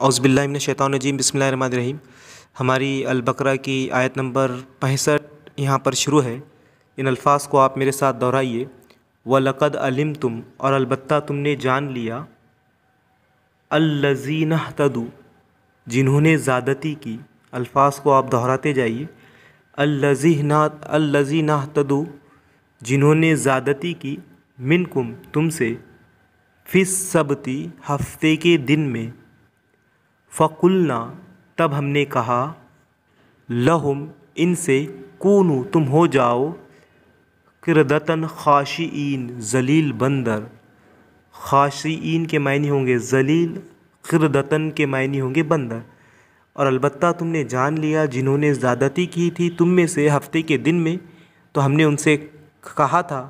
اعوذ باللہ من الشیطان الرجیم، بسم اللہ الرحمن الرحیم۔ ہماری البقرہ کی آیت نمبر 65 یہاں پر شروع ہے۔ ان الفاظ کو آپ میرے ساتھ دہرائیے۔ وَلَقَدْ عَلِمْتُمْ، اور البتہ تم نے جان لیا، الَّذِينَ اهْتَدُوا، جنہوں نے زیادتی کی۔ الفاظ کو آپ دہراتے جائیے۔ الَّذِينَ اهْتَدُوا، جنہوں نے زیادتی کی، منکم، تم سے، فی السبت، ہفتے کے دن میں، فَقُلْنَا، تب ہم نے کہا، لَهُمْ، ان سے، کونو، تم ہو جاؤ، قردۃً خاشعین، ذلیل بندر۔ خاشعین کے معنی ہوں گے ذلیل، قردۃً کے معنی ہوں گے بندر۔ اور البتہ تم نے جان لیا جنہوں نے زیادتی کی تھی تم میں سے ہفتے کے دن میں، تو ہم نے ان سے کہا تھا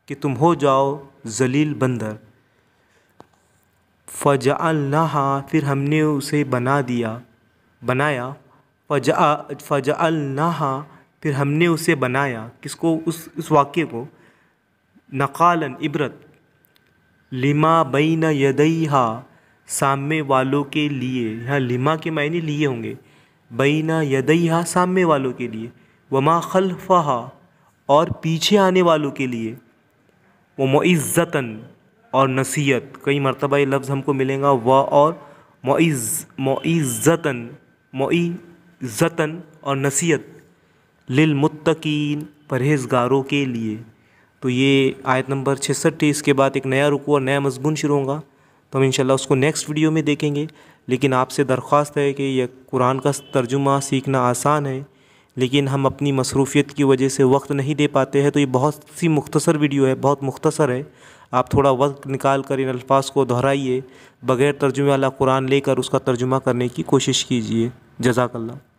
کہ تم ہو جاؤ ذلیل بندر۔ فَجَعَلْنَاهَا، پھر ہم نے اسے بنایا، فَجَعَلْنَاهَا، پھر ہم نے اسے بنایا، کس کو؟ اس واقعے کو، نقالاً، عبرت، لما بین یدیہا، سامنے والوں کے لیے۔ یہاں لما کے معنی لیے ہوں گے، بین یدیہا، سامنے والوں کے لیے، وما خلفہا، اور پیچھے آنے والوں کے لیے، وموعظۃً، اور نصیحت۔ کئی مرتبہ یہ لفظ ہم کو ملیں گا، و اور موعظۃً اور نصیحت، للمتقین، پرہیزگاروں کے لیے۔ تو یہ آیت نمبر 66 اس کے بعد ایک نیا رکوع اور نیا مضمون شروع ہوگا، تو ہم انشاءاللہ اس کو نیکسٹ ویڈیو میں دیکھیں گے۔ لیکن آپ سے درخواست ہے کہ یہ قرآن کا ترجمہ سیکھنا آسان ہے، لیکن ہم اپنی مصروفیت کی وجہ سے وقت نہیں دے پاتے ہیں، تو یہ بہت سی مختصر ویڈیو ہے، بہت مختصر ہے۔ آپ تھوڑا وقت نکال کر ان الفاظ کو دہرائیے، بغیر ترجمے والا قرآن لے کر اس کا ترجمہ کرنے کی کوشش کیجیے۔ جزاک اللہ۔